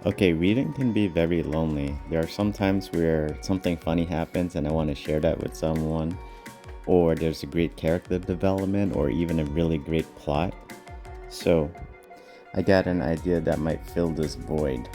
Okay, reading can be very lonely. There are some times where something funny happens and I want to share that with someone, or there's a great character development, or even a really great plot. So, I got an idea that might fill this void.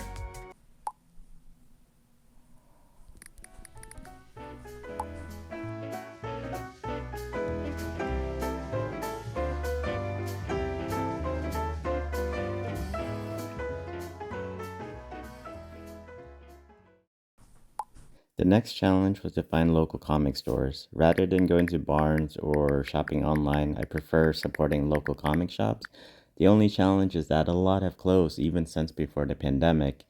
The next challenge was to find local comic stores. Rather than going to Barnes or shopping online, I prefer supporting local comic shops. The only challenge is that a lot have closed even since before the pandemic,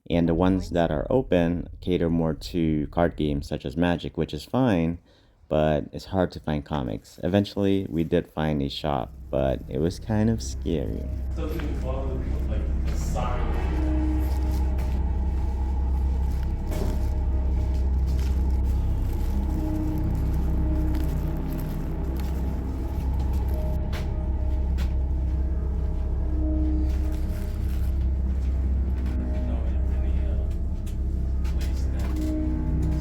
and the ones that are open cater more to card games such as Magic, which is fine, but it's hard to find comics. Eventually, we did find a shop, but it was kind of scary. Doesn't involve like the sign. No, any place that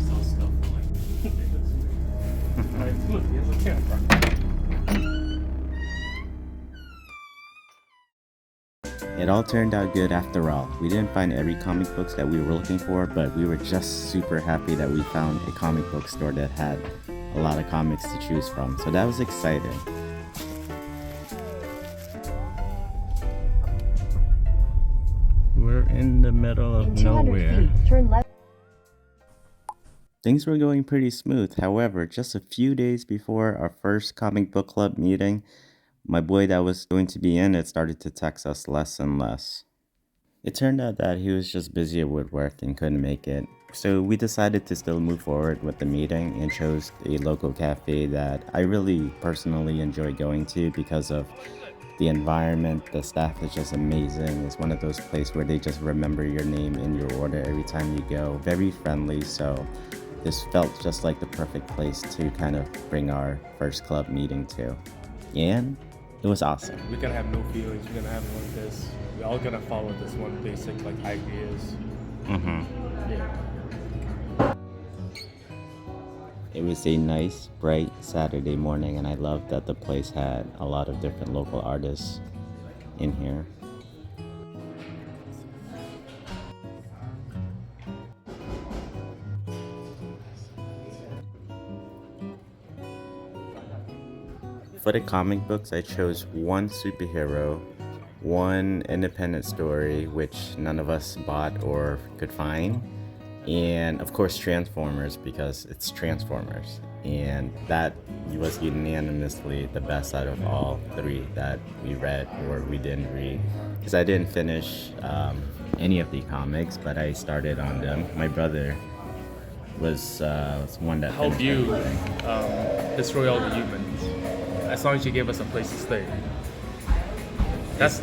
sells stuff for like. Alright, look, he has a camera. It all turned out good after all. We didn't find every comic books that we were looking for, but we were just super happy that we found a comic book store that had a lot of comics to choose from. So that was exciting. We're in the middle of In 200 nowhere. feet, turn left. Things were going pretty smooth. However, just a few days before our first comic book club meeting, my boy that was going to be in it started to text us less and less. It turned out that he was just busy with work and couldn't make it. So we decided to still move forward with the meeting and chose a local cafe that I really personally enjoy going to because of the environment. The staff is just amazing. It's one of those places where they just remember your name in your order every time you go. Very friendly, so this felt just like the perfect place to kind of bring our first club meeting to. And it was awesome. We're gonna have no feelings. We're gonna have one this. We're all gonna follow this one basic like ideas. Yeah. It was a nice, bright Saturday morning, and I loved that the place had a lot of different local artists in here. For the comic books, I chose one superhero, one independent story, which none of us bought or could find, and of course, Transformers, because it's Transformers. And that was unanimously the best out of all three that we read or we didn't read. Because I didn't finish any of the comics, but I started on them. My brother was one that Help finished you everything. destroy all the humans. As long as you give us a place to stay. That's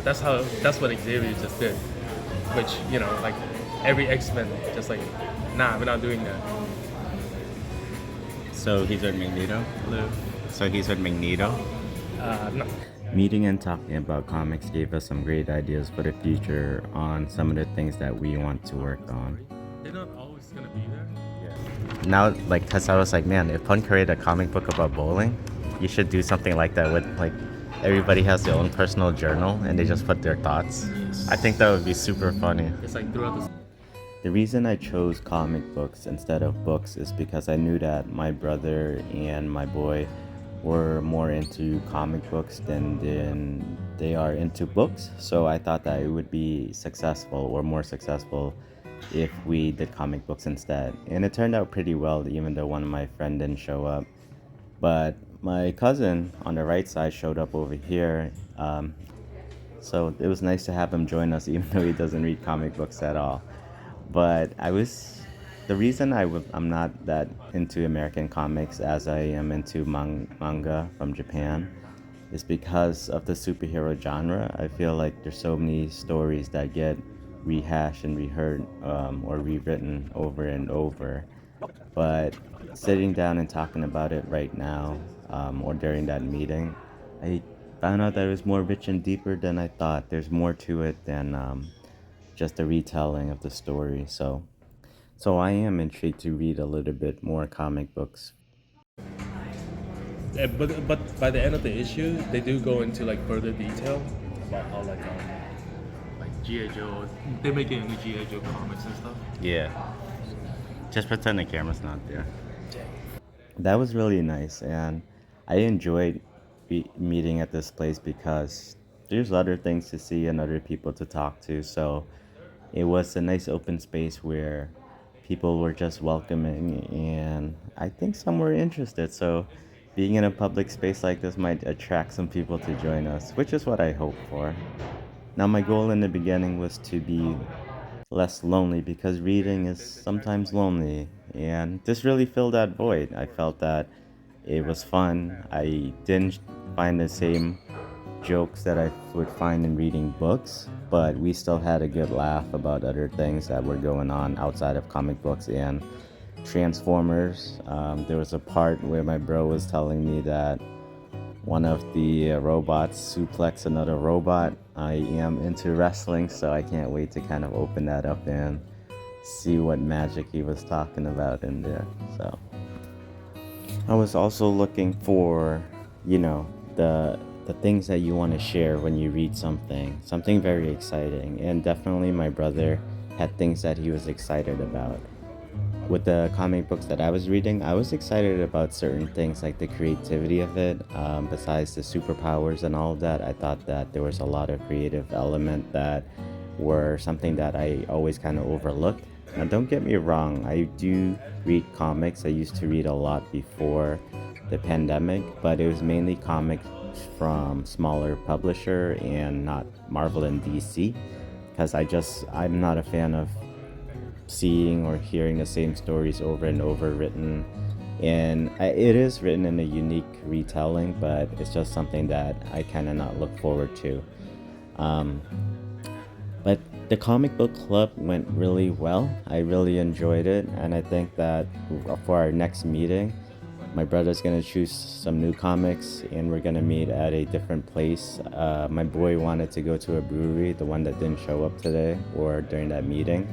what Xavier just did. Which, you know, like every X-Men just like, nah, we're not doing that. So he's with Magneto? Hello. So he's with Magneto? No. Meeting and talking about comics gave us some great ideas for the future on some of the things that we want to work on. They're not always gonna be there. Now, like, cause I was like, man, if Pun created a comic book about bowling, you should do something like that with like everybody has their own personal journal and they just put their thoughts. I think that would be super funny. It's like throughout the The reason I chose comic books instead of books is because I knew that my brother and my boy were more into comic books than they are into books. So I thought that it would be successful or more successful if we did comic books instead. And it turned out pretty well, even though one of my friends didn't show up. But my cousin on the right side showed up over here. So it was nice to have him join us, even though he doesn't read comic books at all. But the reason I'm not that into American comics as I am into manga from Japan is because of the superhero genre. I feel like there's so many stories that get rehashed and reheard or rewritten over and over. But sitting down and talking about it right now or during that meeting, I found out that it was more rich and deeper than I thought. There's more to it than just a retelling of the story. So I am intrigued to read a little bit more comic books. But by the end of the issue, they do go into like further detail about how like GI Joe, they're making new GI Joe comics and stuff. Yeah. Just pretend the camera's not there. That was really nice, and I enjoyed meeting at this place because there's other things to see and other people to talk to. So it was a nice open space where people were just welcoming, and I think some were interested. So being in a public space like this might attract some people to join us, which is what I hope for. Now, my goal in the beginning was to be less lonely because reading is sometimes lonely, and this really filled that void. I felt that it was fun. I didn't find the same jokes that I would find in reading books, but we still had a good laugh about other things that were going on outside of comic books and Transformers. There was a part where my bro was telling me that one of the robots suplex another robot. I am into wrestling, so I can't wait to kind of open that up and see what magic he was talking about in there. So I was also looking for, the things that you want to share when you read something very exciting. And definitely my brother had things that he was excited about. With the comic books that I was reading, I was excited about certain things like the creativity of it. Besides the superpowers and all of that, I thought that there was a lot of creative element that were something that I always kind of overlooked. Now, don't get me wrong, I do read comics. I used to read a lot before the pandemic, but it was mainly comics from smaller publisher and not Marvel and DC, because I'm not a fan of seeing or hearing the same stories over and over written, and it is written in a unique retelling, but it's just something that I kind of not look forward to. But the comic book club went really well. I really enjoyed it, and I think that for our next meeting, my brother's gonna choose some new comics, and we're gonna meet at a different place. My boy wanted to go to a brewery, the one that didn't show up today or during that meeting.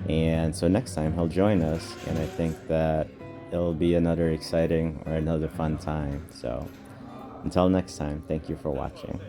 And so next time he'll join us, and I think that it'll be another exciting or another fun time. So until next time, thank you for watching.